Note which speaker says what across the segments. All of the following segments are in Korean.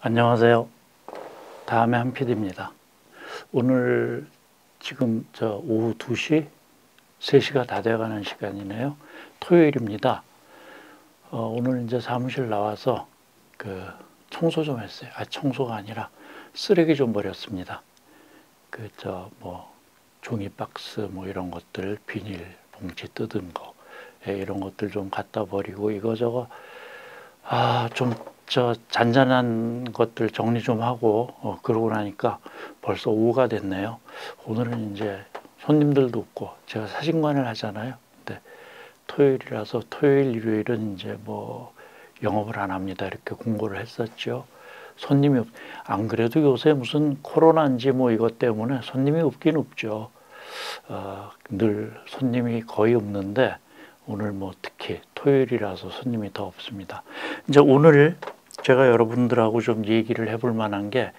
Speaker 1: 안녕하세요. 다음에 한PD입니다. 오늘 지금 오후 2시, 3시가 다 돼가는 시간이네요. 토요일입니다. 오늘 이제 사무실 나와서 청소 좀 했어요. 청소가 아니라 쓰레기 좀 버렸습니다. 종이 박스 이런 것들, 비닐 봉지 뜯은 거, 이런 것들 좀 갖다 버리고 이거저거 좀 잔잔한 것들 정리 좀 하고 그러고 나니까 벌써 오후가 됐네요. 오늘은 이제 손님들도 없고 제가 사진관을 하잖아요. 근데 토요일이라서 토요일, 일요일은 이제 영업을 안 합니다. 이렇게 공고를 했었죠. 손님이 안 그래도 요새 무슨 코로나인지 이것 때문에 손님이 없긴 없죠. 늘 손님이 거의 없는데 오늘 특히 토요일이라서 손님이 더 없습니다. 이제 오늘 제가 여러분들하고 좀 얘기를 해볼 만한 게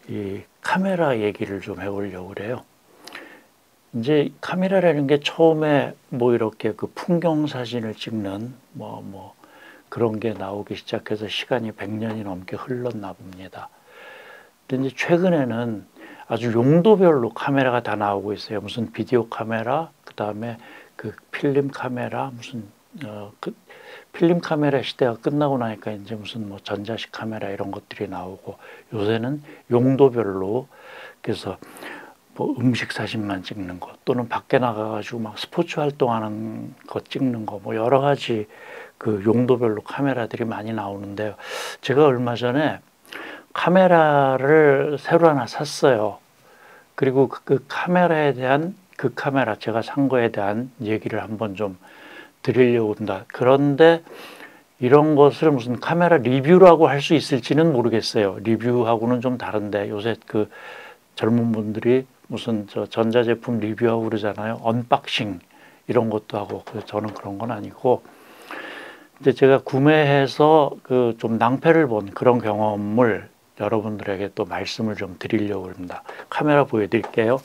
Speaker 1: 이 카메라 얘기를 좀 해보려고 그래요. 이제 카메라라는 게 처음에 이렇게 풍경 사진을 찍는 그런 게 나오기 시작해서 시간이 100년이 넘게 흘렀나 봅니다. 근데 이제 최근에는 아주 용도별로 카메라가 다 나오고 있어요. 무슨 비디오 카메라, 그 다음에 필름 카메라, 필름 카메라 시대가 끝나고 나니까 이제 무슨 전자식 카메라 이런 것들이 나오고 요새는 용도별로 그래서 음식 사진만 찍는 거 또는 밖에 나가가지고 스포츠 활동하는 거 찍는 거 여러 가지 용도별로 카메라들이 많이 나오는데요. 제가 얼마 전에 카메라를 새로 하나 샀어요. 그리고 카메라에 대한 카메라 제가 산 거에 대한 얘기를 한번 좀 드리려고 한다. 그런데 이런 것을 무슨 카메라 리뷰라고 할 수 있을지는 모르겠어요. 리뷰하고는 좀 다른데 요새 젊은 분들이 무슨 전자제품 리뷰하고 그러잖아요. 언박싱 이런 것도 하고 저는 그런 건 아니고 이제 제가 구매해서 좀 낭패를 본 그런 경험을 여러분들에게 또 말씀을 좀 드리려고 합니다. 카메라 보여드릴게요.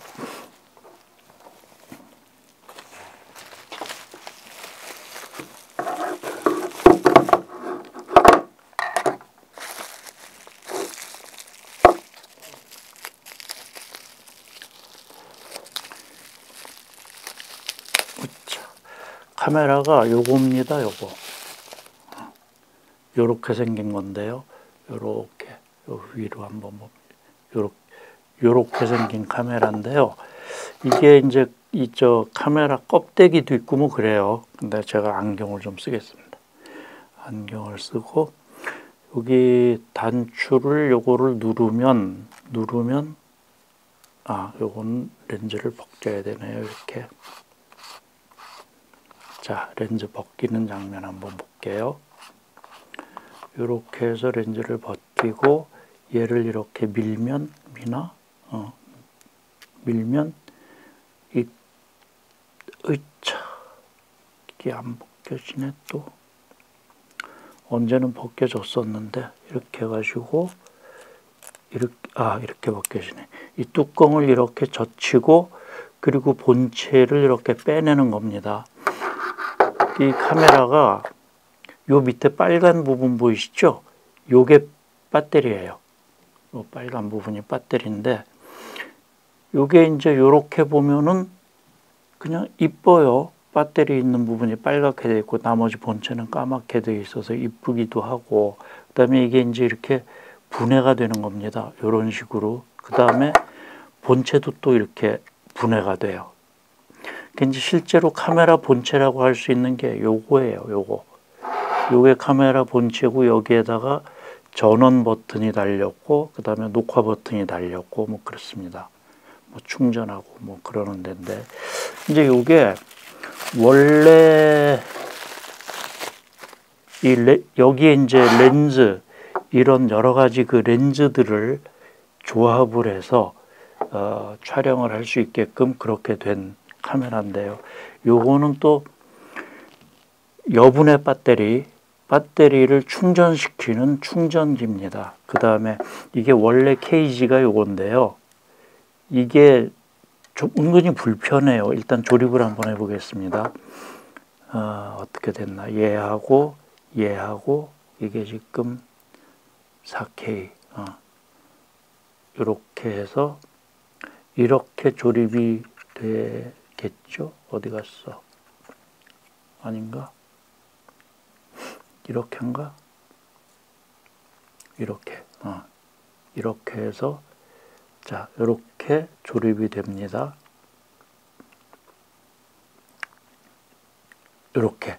Speaker 1: 카메라가 요겁니다. 요렇게 생긴 건데요. 요렇게 위로 한번 요렇게 생긴 카메라인데요. 이게 이제 카메라 껍데기도 있고 그래요. 근데 제가 안경을 좀 쓰겠습니다. 안경을 쓰고 여기 단추를 요거를 누르면 요건 렌즈를 벗겨야 되네요. 이렇게. 자, 렌즈 벗기는 장면 한번 볼게요. 이렇게 해서 렌즈를 벗기고 얘를 이렇게 밀면 이게 안 벗겨지네 또. 언제는 벗겨졌었는데 이렇게 해가지고 이렇게 벗겨지네. 이 뚜껑을 이렇게 젖히고 그리고 본체를 이렇게 빼내는 겁니다. 이 카메라가 요 밑에 빨간 부분 보이시죠? 요게 배터리예요. 요 빨간 부분이 배터리인데 요게 이제 요렇게 보면은 그냥 이뻐요. 배터리 있는 부분이 빨갛게 돼 있고 나머지 본체는 까맣게 돼 있어서 이쁘기도 하고 그다음에 이게 이제 이렇게 분해가 되는 겁니다. 요런 식으로. 그다음에 본체도 또 이렇게 분해가 돼요. 이제 실제로 카메라 본체라고 할 수 있는 게 요거예요. 요게 카메라 본체고 여기에다가 전원 버튼이 달렸고 그 다음에 녹화 버튼이 달렸고 그렇습니다. 충전하고 그러는 데인데 이제 요게 원래 여기에 이제 렌즈 이런 여러 가지 렌즈들을 조합을 해서 촬영을 할 수 있게끔 그렇게 된 카메라인데요. 요거는 또 여분의 배터리를 충전시키는 충전기입니다. 그 다음에 이게 원래 케이지가 요건데요. 이게 좀 은근히 불편해요. 일단 조립을 한번 해보겠습니다. 어떻게 됐나? 얘하고 이게 지금 4K 이렇게 해서 이렇게 조립이 되겠죠? 어디 갔어? 아닌가? 이렇게인가? 이렇게. 이렇게 해서 자, 이렇게 조립이 됩니다. 이렇게.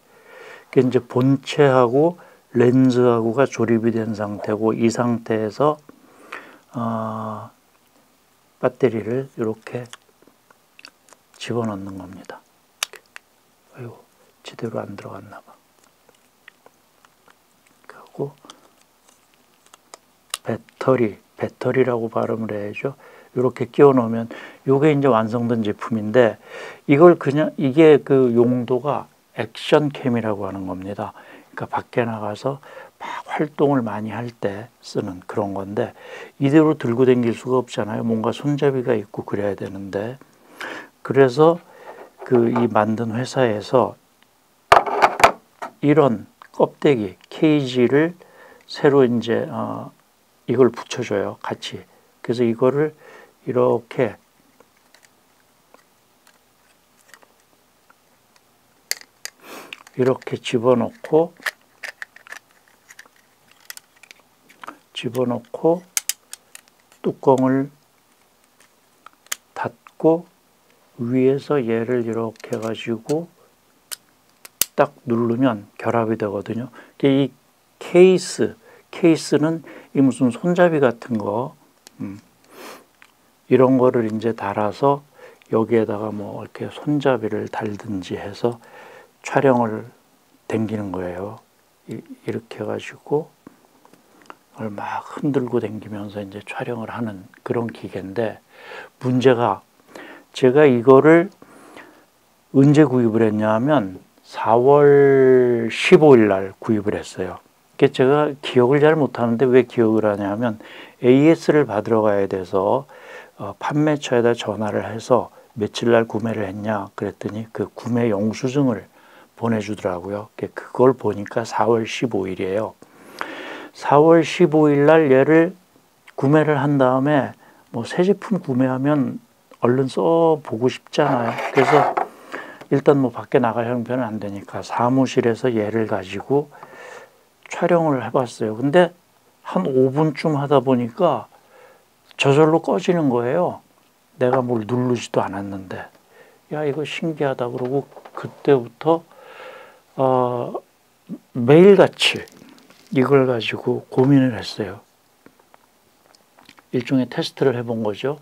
Speaker 1: 이제 본체하고 렌즈하고가 조립이 된 상태고, 이 상태에서 배터리를 이렇게 집어넣는 겁니다. 아이고, 제대로 안 들어갔나 봐. 그리고 배터리라고 발음을 해야죠. 이렇게 끼워 놓으면 이게 이제 완성된 제품인데, 이걸 그냥, 이게 그 용도가 액션캠이라고 하는 겁니다. 그러니까 밖에 나가서 막 활동을 많이 할 때 쓰는 그런 건데, 이대로 들고 다닐 수가 없잖아요. 뭔가 손잡이가 있고 그래야 되는데, 그래서 이 만든 회사에서 이런 껍데기 케이지를 새로 이제 이걸 붙여줘요, 같이. 그래서 이거를 이렇게 집어넣고 뚜껑을 닫고 위에서 얘를 이렇게 해가지고 딱 누르면 결합이 되거든요. 이 케이스는 이 무슨 손잡이 같은 거, 이런 거를 이제 달아서 여기에다가 뭐 이렇게 손잡이를 달든지 해서 촬영을 당기는 거예요. 이렇게 해가지고 막 흔들고 당기면서 이제 촬영을 하는 그런 기계인데, 문제가 제가 이거를 언제 구입을 했냐 하면 4월 15일 날 구입을 했어요. 제가 기억을 잘 못하는데 왜 기억을 하냐면, AS를 받으러 가야 돼서 판매처에다 전화를 해서 며칠 날 구매를 했냐 그랬더니 그 구매 영수증을 보내주더라고요. 그걸 보니까 4월 15일이에요. 4월 15일 날 얘를 구매를 한 다음에 뭐 새 제품 구매하면 얼른 써보고 싶잖아요. 그래서 일단 뭐 밖에 나갈 형편은 안 되니까 사무실에서 얘를 가지고 촬영을 해봤어요. 근데 한 5분쯤 하다 보니까 저절로 꺼지는 거예요. 내가 뭘 누르지도 않았는데. 야, 이거 신기하다 그러고 그때부터 매일같이 이걸 가지고 고민을 했어요. 일종의 테스트를 해본 거죠.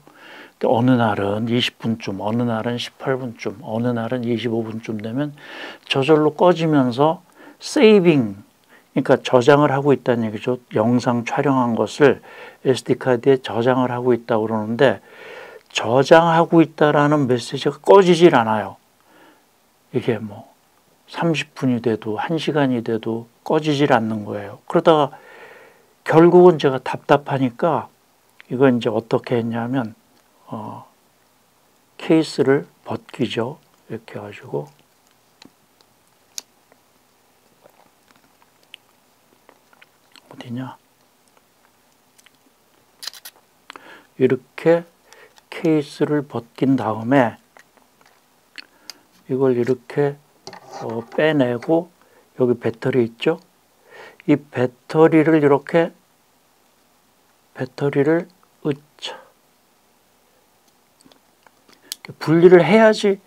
Speaker 1: 어느 날은 20분쯤, 어느 날은 18분쯤, 어느 날은 25분쯤 되면 저절로 꺼지면서 세이빙, 그러니까 저장을 하고 있다는 얘기죠. 영상 촬영한 것을 SD카드에 저장을 하고 있다고 그러는데, 저장하고 있다라는 메시지가 꺼지질 않아요. 이게 뭐 30분이 돼도 1시간이 돼도 꺼지질 않는 거예요. 그러다가 결국은 제가 답답하니까 이거 이제 어떻게 했냐면 케이스를 벗기죠. 이렇게 해가지고 어디냐, 이렇게 케이스를 벗긴 다음에 이걸 이렇게 빼내고, 여기 배터리 있죠? 이 배터리를 이렇게 분리를 해야지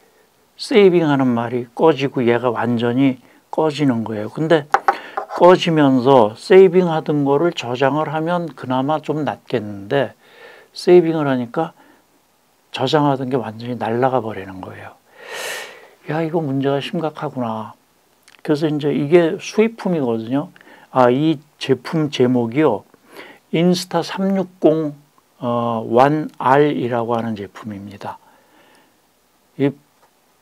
Speaker 1: 세이빙하는 말이 꺼지고 얘가 완전히 꺼지는 거예요. 근데 꺼지면서 세이빙하던 거를 저장을 하면 그나마 좀 낫겠는데, 세이빙을 하니까 저장하던 게 완전히 날아가 버리는 거예요. 야, 이거 문제가 심각하구나. 그래서 이제 이게 수입품이거든요. 이 제품 제목이요, 인스타 360 1R이라고 하는 제품입니다.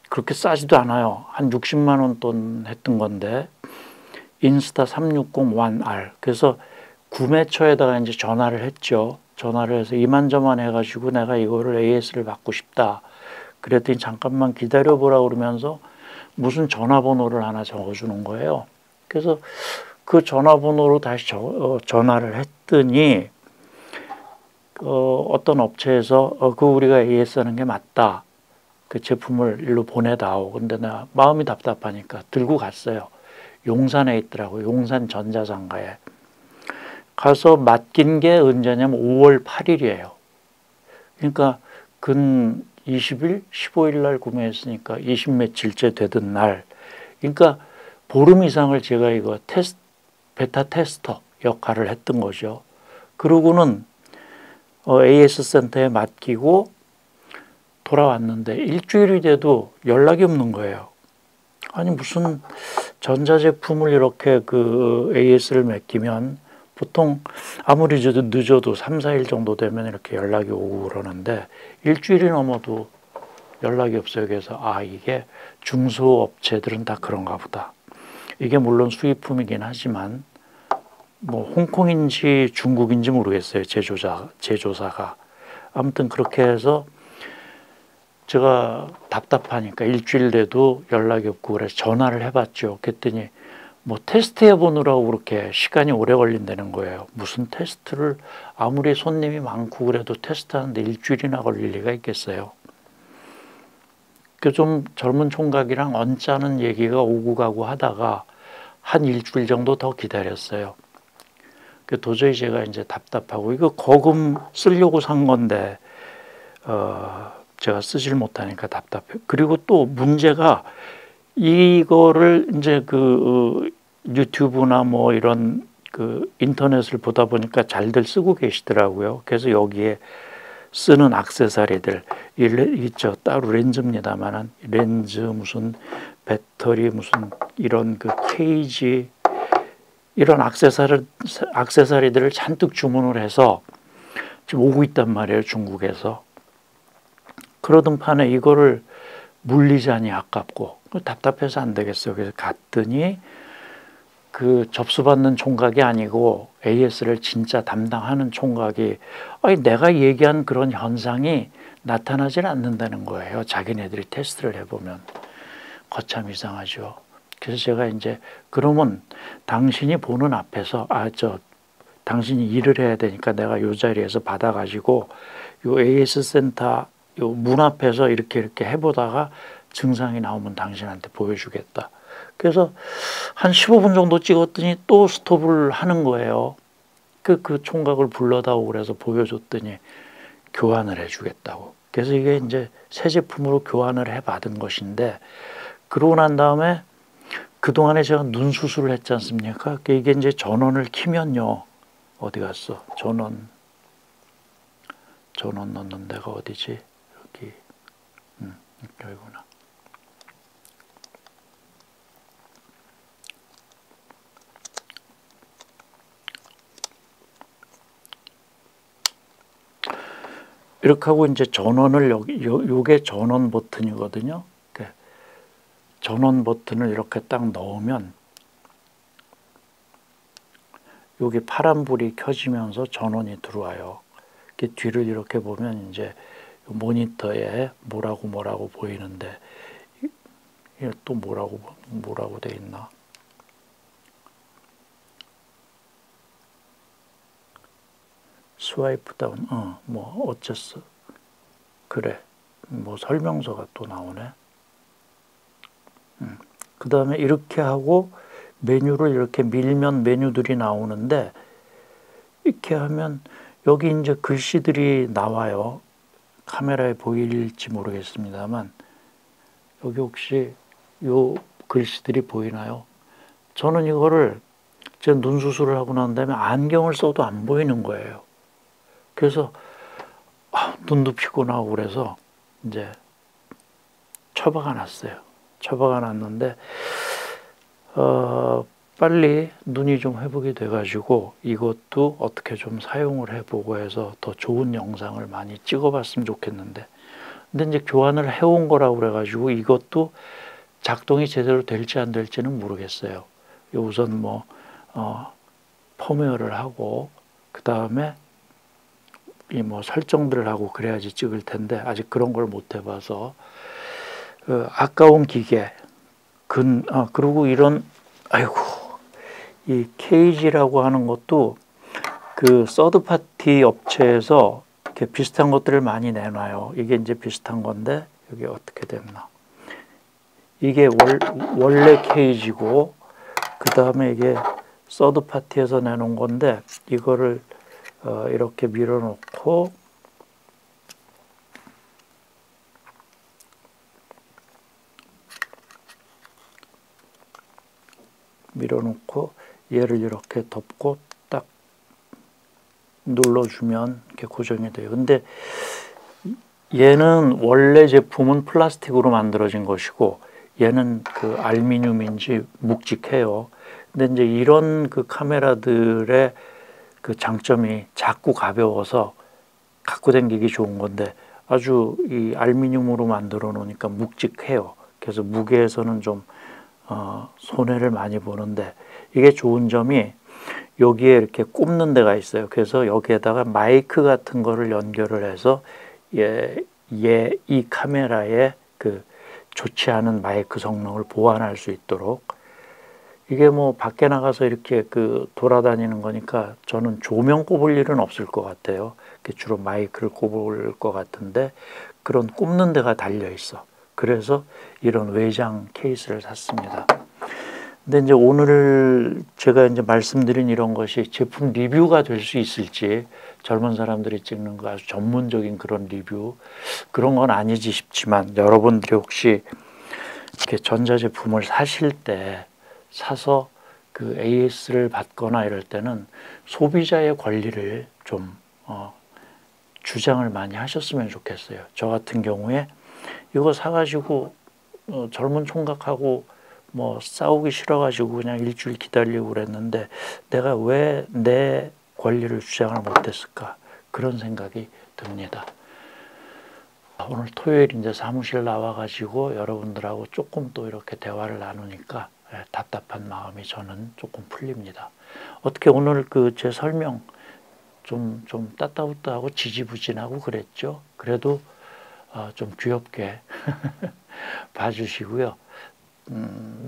Speaker 1: 그렇게 싸지도 않아요. 한 60만 원 돈 했던 건데, 인스타 360 1R. 그래서 구매처에다가 이제 전화를 했죠. 전화를 해서 이만저만 해가지고 내가 이거를 AS를 받고 싶다. 그랬더니 잠깐만 기다려보라 그러면서 무슨 전화번호를 하나 적어주는 거예요. 그래서 그 전화번호로 다시 전화를 했더니 어떤 업체에서 그 우리가 AS 하는 게 맞다. 그 제품을 일로 보내다오. 근데 나 마음이 답답하니까 들고 갔어요. 용산에 있더라고요. 용산 전자상가에. 가서 맡긴 게 언제냐면 5월 8일이에요. 그러니까 근 20일, 15일 날 구매했으니까 20 며칠째 되던 날. 그러니까 보름 이상을 제가 이거 베타 테스터 역할을 했던 거죠. 그러고는 AS 센터에 맡기고 돌아왔는데 일주일이 돼도 연락이 없는 거예요. 아니 무슨 전자제품을 이렇게 그 AS를 맡기면 보통 아무리 늦어도 3, 4일 정도 되면 이렇게 연락이 오고 그러는데 일주일이 넘어도 연락이 없어요. 그래서 이게 중소업체들은 다 그런가 보다. 이게 물론 수입품이긴 하지만 뭐 홍콩인지 중국인지 모르겠어요. 제조사가. 아무튼 그렇게 해서 제가 답답하니까 일주일 돼도 연락이 없고 그래서 전화를 해봤죠. 그랬더니 뭐 테스트 해보느라고 그렇게 시간이 오래 걸린다는 거예요. 무슨 테스트를 아무리 손님이 많고 그래도 테스트하는데 일주일이나 걸릴 리가 있겠어요. 그 좀 젊은 총각이랑 언짢은 얘기가 오고 가고 하다가 한 일주일 정도 더 기다렸어요. 도저히 제가 이제 답답하고 이거 거금 쓰려고 산 건데 제가 쓰질 못하니까 답답해. 그리고 또 문제가 이거를 이제 그 유튜브나 뭐 이런 그 인터넷을 보다 보니까 잘들 쓰고 계시더라고요. 그래서 여기에 쓰는 액세서리들 있죠. 따로 렌즈입니다만은 렌즈 무슨 배터리 무슨 이런 그 케이지 이런 액세서리들을 잔뜩 주문을 해서 지금 오고 있단 말이에요. 중국에서. 그러던 판에 이거를 물리자니 아깝고 답답해서 안 되겠어요. 그래서 갔더니 그 접수받는 총각이 아니고 AS를 진짜 담당하는 총각이 내가 얘기한 그런 현상이 나타나질 않는다는 거예요. 자기네들이 테스트를 해보면. 거참 이상하죠. 그래서 제가 이제 그러면 당신이 보는 앞에서 당신이 일을 해야 되니까 내가 요 자리에서 받아가지고 요 AS 센터 요 문 앞에서 이렇게 해보다가 증상이 나오면 당신한테 보여주겠다. 그래서 한 15분 정도 찍었더니 또 스톱을 하는 거예요. 그 총각을 불러다오 그래서 보여줬더니 교환을 해주겠다고. 그래서 이게 이제 새 제품으로 교환을 해 받은 것인데 그러고 난 다음에 그동안에 제가 눈 수술을 했지 않습니까? 이게 이제 전원을 키면요. 어디 갔어? 전원 넣는 데가 어디지? 여기. 여기구나. 이렇게 하고 이제 전원을 요게 전원 버튼이거든요. 전원 버튼을 이렇게 딱 넣으면 여기 파란불이 켜지면서 전원이 들어와요. 뒤를 이렇게 보면 이제 모니터에 뭐라고 보이는데 이게 또 뭐라고 돼 있나? 스와이프 다운, 뭐 어쨌어? 그래, 뭐 설명서가 또 나오네. 그 다음에 이렇게 하고 메뉴를 이렇게 밀면 메뉴들이 나오는데 이렇게 하면 여기 이제 글씨들이 나와요. 카메라에 보일지 모르겠습니다만 여기 혹시 요 글씨들이 보이나요? 저는 이거를 제 눈 수술을 하고 난 다음에 안경을 써도 안 보이는 거예요. 그래서 눈도 피곤하고 그래서 이제 처박아 놨어요. 처박아 놨는데 빨리 눈이 좀 회복이 돼가지고 이것도 어떻게 좀 사용을 해보고 해서 더 좋은 영상을 많이 찍어봤으면 좋겠는데 근데 이제 교환을 해온 거라고 그래가지고 이것도 작동이 제대로 될지 안 될지는 모르겠어요. 우선 뭐 펌웨어를 하고 그 다음에 이 뭐 설정들을 하고 그래야지 찍을 텐데 아직 그런 걸 못 해봐서 아까운 기계 그리고 이런 이 케이지라고 하는 것도 그 서드 파티 업체에서 이렇게 비슷한 것들을 많이 내놔요. 이게 이제 비슷한 건데 여기 어떻게 됐나? 이게 원래 케이지고 그 다음에 이게 서드 파티에서 내놓은 건데 이거를 이렇게 밀어놓고 얘를 이렇게 덮고 딱 눌러주면 이렇게 고정이 돼요. 근데 얘는 원래 제품은 플라스틱으로 만들어진 것이고 얘는 그 알루미늄인지 묵직해요. 근데 이제 이런 그 카메라들의 그 장점이 작고 가벼워서 갖고 다니기 좋은 건데 아주 이 알루미늄으로 만들어 놓으니까 묵직해요. 그래서 무게에서는 좀 손해를 많이 보는데 이게 좋은 점이 여기에 이렇게 꼽는 데가 있어요. 그래서 여기에다가 마이크 같은 거를 연결을 해서 이 카메라의 그 좋지 않은 마이크 성능을 보완할 수 있도록 이게 뭐 밖에 나가서 이렇게 그 돌아다니는 거니까 저는 조명 꼽을 일은 없을 것 같아요. 주로 마이크를 꼽을 것 같은데 그런 꼽는 데가 달려 있어. 그래서 이런 외장 케이스를 샀습니다. 근데 이제 오늘 제가 이제 말씀드린 이런 것이 제품 리뷰가 될 수 있을지 젊은 사람들이 찍는 거 아주 전문적인 그런 리뷰 그런 건 아니지 싶지만 여러분들이 혹시 이렇게 전자제품을 사실 때 사서 그 AS를 받거나 이럴 때는 소비자의 권리를 좀 주장을 많이 하셨으면 좋겠어요. 저 같은 경우에 이거 사가지고 젊은 총각하고 뭐 싸우기 싫어가지고 그냥 일주일 기다리고 그랬는데 내가 왜 내 권리를 주장을 못했을까 그런 생각이 듭니다. 오늘 토요일인데 사무실 나와가지고 여러분들하고 조금 또 이렇게 대화를 나누니까 답답한 마음이 저는 조금 풀립니다. 어떻게 오늘 그 제 설명 좀 따따붙하고 지지부진하고 그랬죠. 그래도 좀 귀엽게 봐주시고요.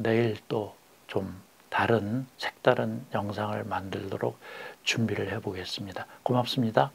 Speaker 1: 내일 또 좀 다른 색다른 영상을 만들도록 준비를 해보겠습니다. 고맙습니다.